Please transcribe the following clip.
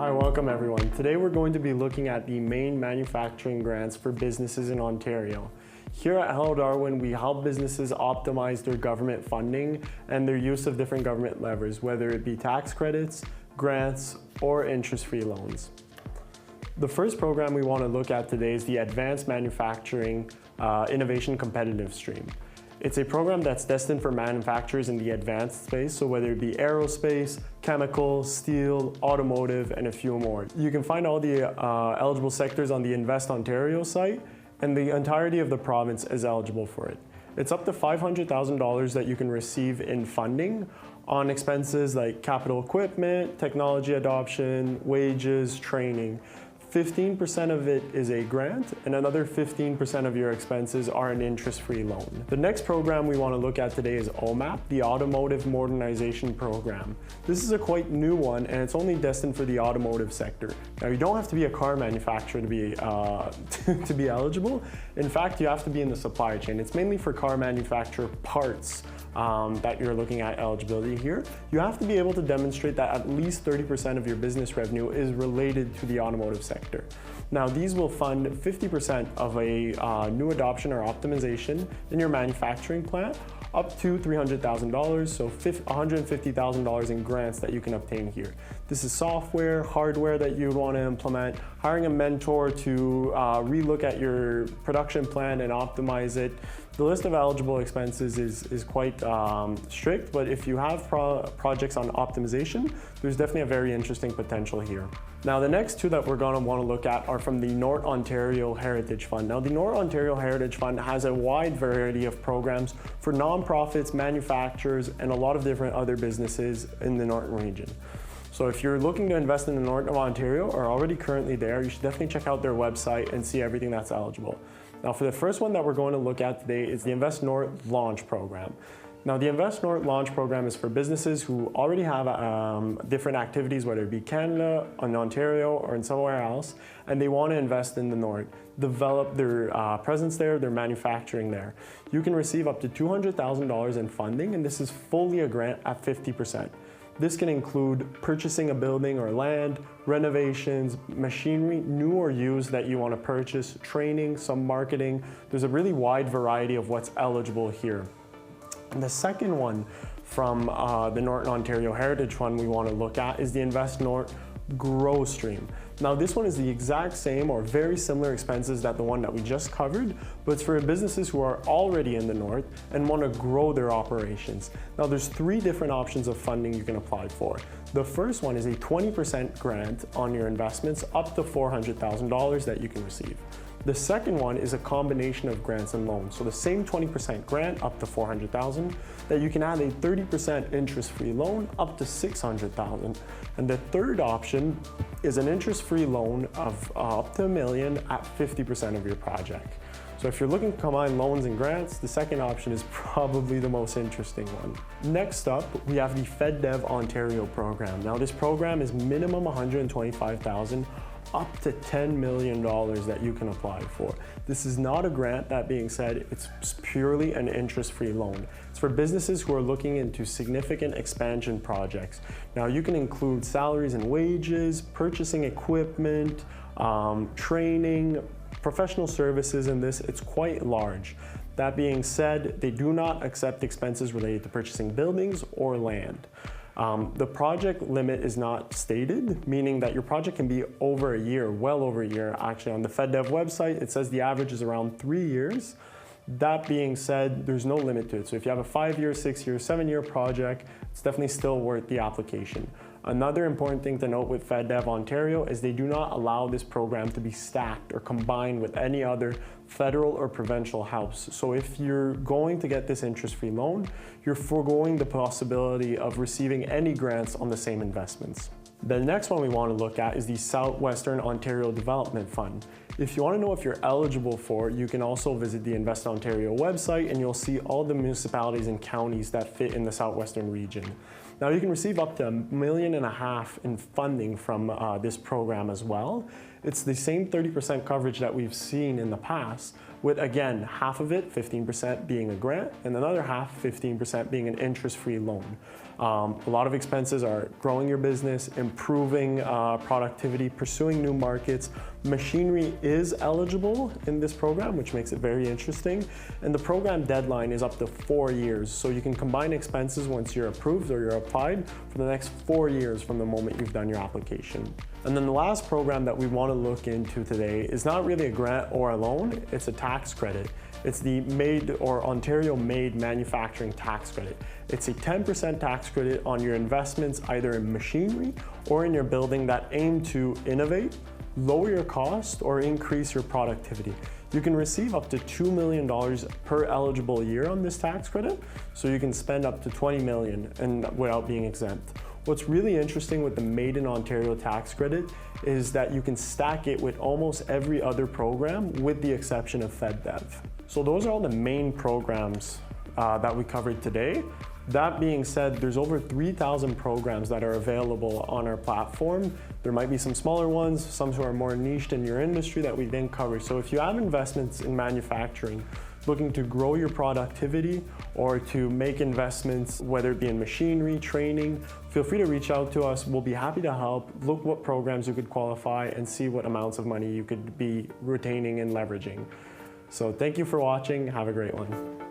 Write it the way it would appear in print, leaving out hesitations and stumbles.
Hi, welcome everyone. Today we're going to be looking at the main manufacturing grants for businesses in Ontario. Here at helloDarwin, we help businesses optimize their government funding and their use of different government levers, whether it be tax credits, grants, or interest-free loans. The first program we want to look at today is the Advanced Manufacturing Innovation Competitive Stream. It's a program that's destined for manufacturers in the advanced space, so whether it be aerospace, chemicals, steel, automotive, and a few more. You can find all the eligible sectors on the Invest Ontario site, and the entirety of the province is eligible for it. It's up to $500,000 that you can receive in funding on expenses like capital equipment, technology adoption, wages, training. 15% of it is a grant, and another 15% of your expenses are an interest-free loan. The next program we want to look at today is OMAP, the Automotive Modernization Program. This is a quite new one, and it's only destined for the automotive sector. Now, you don't have to be a car manufacturer to be, to be eligible. In fact, you have to be in the supply chain. It's mainly for car manufacturer parts that you're looking at eligibility here. You have to be able to demonstrate that at least 30% of your business revenue is related to the automotive sector. Now, these will fund 50% of a new adoption or optimization in your manufacturing plant, up to $300,000, so $150,000 in grants that you can obtain here. This is software, hardware that you would want to implement, hiring a mentor to relook at your production plan and optimize it. The list of eligible expenses is quite strict, but if you have projects on optimization, there's definitely a very interesting potential here. Now, the next two that we're going to want to look at are from the North Ontario Heritage Fund. Now, the North Ontario Heritage Fund has a wide variety of programs for nonprofits, manufacturers, and a lot of different other businesses in the Northern region. So if you're looking to invest in the North of Ontario or already currently there, you should definitely check out their website and see everything that's eligible. Now, for the first one that we're going to look at today is the Invest North Launch Program. Now, the Invest North Launch Program is for businesses who already have different activities, whether it be Canada, in Ontario, or in somewhere else, and they want to invest in the North, develop their presence there, their manufacturing there. You can receive up to $200,000 in funding, and this is fully a grant at 50%. This can include purchasing a building or land, renovations, machinery, new or used that you want to purchase, training, some marketing. There's a really wide variety of what's eligible here. And the second one from the North Ontario Heritage Fund we want to look at is the Invest North Grow Stream. Now, this one is the exact same or very similar expenses that the one that we just covered, but it's for businesses who are already in the North and want to grow their operations. Now, there's three different options of funding you can apply for. The first one is a 20% grant on your investments up to $400,000 that you can receive. The second one is a combination of grants and loans. So the same 20% grant up to $400,000 that you can add a 30% interest-free loan up to $600,000. And the third option is an interest-free loan of up to $1 million at 50% of your project. So if you're looking to combine loans and grants, the second option is probably the most interesting one. Next up, we have the FedDev Ontario program. Now, this program is minimum $125,000 up to $10 million that you can apply for. This is not a grant, that being said, it's purely an interest-free loan. It's for businesses who are looking into significant expansion projects. Now, you can include salaries and wages, purchasing equipment, training, professional services in this. It's quite large. That being said, they do not accept expenses related to purchasing buildings or land. The project limit is not stated, meaning that your project can be over a year, well over a year. Actually, on the FedDev website, it says the average is around 3 years. That being said, there's no limit to it. So if you have a 5-year, 6-year, 7-year project, it's definitely still worth the application. Another important thing to note with FedDev Ontario is they do not allow this program to be stacked or combined with any other federal or provincial helps. So if you're going to get this interest-free loan, you're foregoing the possibility of receiving any grants on the same investments. The next one we want to look at is the Southwestern Ontario Development Fund. If you want to know if you're eligible for it, you can also visit the Invest Ontario website and you'll see all the municipalities and counties that fit in the Southwestern region. Now, you can receive up to $1.5 million in funding from this program as well. It's the same 30% coverage that we've seen in the past, with again, half of it, 15% being a grant, and another half, 15% being an interest-free loan. A lot of expenses are growing your business, improving productivity, pursuing new markets. Machinery is eligible in this program, which makes it very interesting. And the program deadline is up to 4 years. So you can combine expenses once you're approved or you're applied for the next 4 years from the moment you've done your application. And then the last program that we want to look into today is not really a grant or a loan, it's a tax credit. It's the MADE or Ontario Made Manufacturing Tax Credit. It's a 10% tax credit on your investments either in machinery or in your building that aim to innovate, lower your cost, or increase your productivity. You can receive up to $2 million per eligible year on this tax credit, so you can spend up to $20 million and without being exempt. What's really interesting with the Made in Ontario tax credit is that you can stack it with almost every other program with the exception of FedDev. So those are all the main programs that we covered today. That being said, there's over 3,000 programs that are available on our platform. There might be some smaller ones, some who are more niched in your industry that we didn't cover. So if you have investments in manufacturing, looking to grow your productivity or to make investments, whether it be in machinery, training, feel free to reach out to us. We'll be happy to help, look what programs you could qualify and see what amounts of money you could be retaining and leveraging. So thank you for watching. Have a great one.